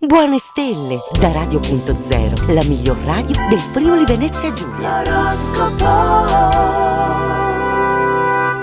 Buone stelle da Radio.0, la miglior radio del Friuli Venezia Giulia.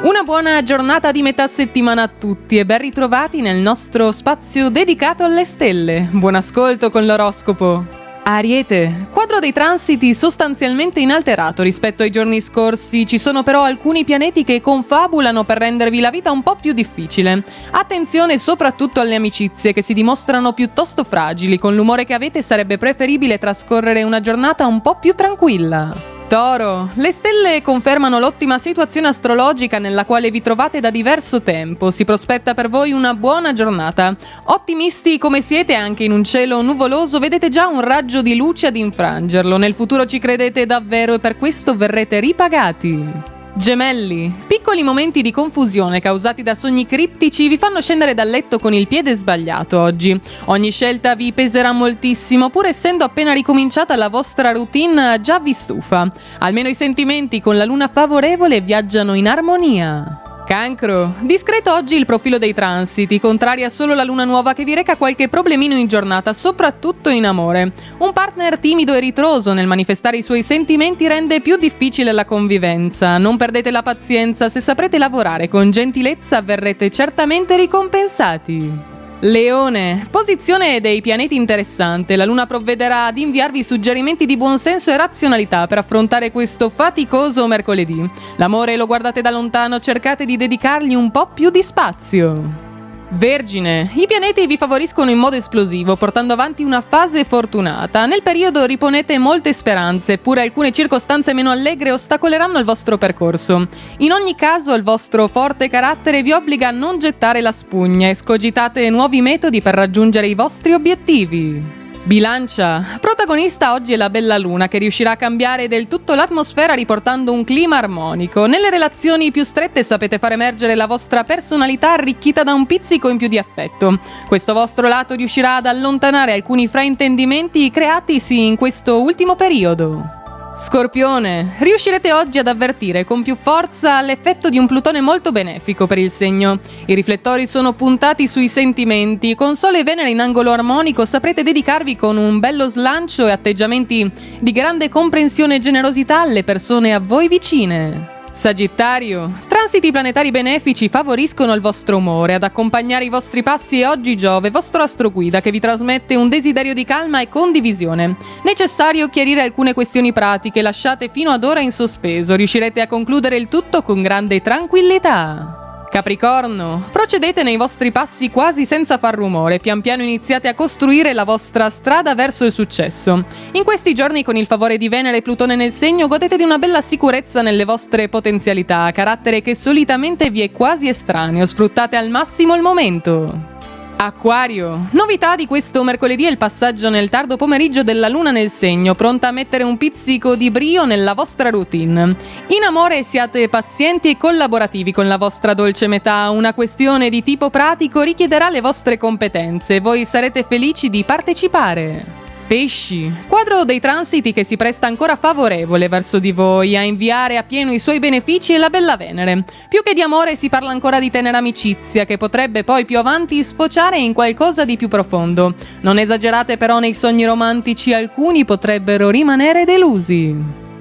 Una buona giornata di metà settimana a tutti e ben ritrovati nel nostro spazio dedicato alle stelle. Buon ascolto con l'oroscopo. Ariete, quadro dei transiti sostanzialmente inalterato rispetto ai giorni scorsi, ci sono però alcuni pianeti che confabulano per rendervi la vita un po' più difficile. Attenzione soprattutto alle amicizie che si dimostrano piuttosto fragili, con l'umore che avete sarebbe preferibile trascorrere una giornata un po' più tranquilla. Toro, le stelle confermano l'ottima situazione astrologica nella quale vi trovate da diverso tempo. Si prospetta per voi una buona giornata. Ottimisti come siete anche in un cielo nuvoloso, vedete già un raggio di luce ad infrangerlo. Nel futuro ci credete davvero e per questo verrete ripagati. Gemelli, piccoli momenti di confusione causati da sogni criptici vi fanno scendere dal letto con il piede sbagliato oggi. Ogni scelta vi peserà moltissimo, pur essendo appena ricominciata la vostra routine già vi stufa. Almeno i sentimenti con la luna favorevole viaggiano in armonia. Cancro, discreto oggi il profilo dei transiti, contraria solo la luna nuova che vi reca qualche problemino in giornata, soprattutto in amore. Un partner timido e ritroso nel manifestare i suoi sentimenti rende più difficile la convivenza. Non perdete la pazienza, se saprete lavorare con gentilezza verrete certamente ricompensati. Leone, posizione dei pianeti interessante. La luna provvederà ad inviarvi suggerimenti di buonsenso e razionalità per affrontare questo faticoso mercoledì. L'amore lo guardate da lontano, cercate di dedicargli un po' più di spazio. Vergine, i pianeti vi favoriscono in modo esplosivo, portando avanti una fase fortunata. Nel periodo riponete molte speranze, eppure alcune circostanze meno allegre ostacoleranno il vostro percorso. In ogni caso, il vostro forte carattere vi obbliga a non gettare la spugna e scogitate nuovi metodi per raggiungere i vostri obiettivi. Bilancia, protagonista oggi è la bella luna che riuscirà a cambiare del tutto l'atmosfera riportando un clima armonico. Nelle relazioni più strette sapete far emergere la vostra personalità arricchita da un pizzico in più di affetto. Questo vostro lato riuscirà ad allontanare alcuni fraintendimenti creatisi in questo ultimo periodo. Scorpione, riuscirete oggi ad avvertire con più forza l'effetto di un Plutone molto benefico per il segno. I riflettori sono puntati sui sentimenti, con Sole e Venere in angolo armonico saprete dedicarvi con un bello slancio e atteggiamenti di grande comprensione e generosità alle persone a voi vicine. Sagittario, transiti planetari benefici favoriscono il vostro umore. Ad accompagnare i vostri passi è oggi Giove, vostro astro guida, che vi trasmette un desiderio di calma e condivisione. Necessario chiarire alcune questioni pratiche lasciate fino ad ora in sospeso. Riuscirete a concludere il tutto con grande tranquillità. Capricorno, procedete nei vostri passi quasi senza far rumore, pian piano iniziate a costruire la vostra strada verso il successo. In questi giorni, con il favore di Venere e Plutone nel segno, godete di una bella sicurezza nelle vostre potenzialità, carattere che solitamente vi è quasi estraneo, sfruttate al massimo il momento. Acquario, novità di questo mercoledì è il passaggio nel tardo pomeriggio della luna nel segno, pronta a mettere un pizzico di brio nella vostra routine. In amore siate pazienti e collaborativi con la vostra dolce metà, una questione di tipo pratico richiederà le vostre competenze e voi sarete felici di partecipare. Pesci, quadro dei transiti che si presta ancora favorevole verso di voi, a inviare a pieno i suoi benefici e la bella Venere. Più che di amore si parla ancora di tenera amicizia che potrebbe poi più avanti sfociare in qualcosa di più profondo. Non esagerate però nei sogni romantici, alcuni potrebbero rimanere delusi.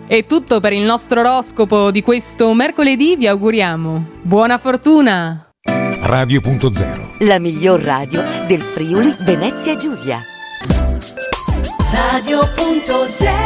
È tutto per il nostro oroscopo di questo mercoledì, vi auguriamo buona fortuna! Radio.0, la miglior radio del Friuli Venezia Giulia. Radio.0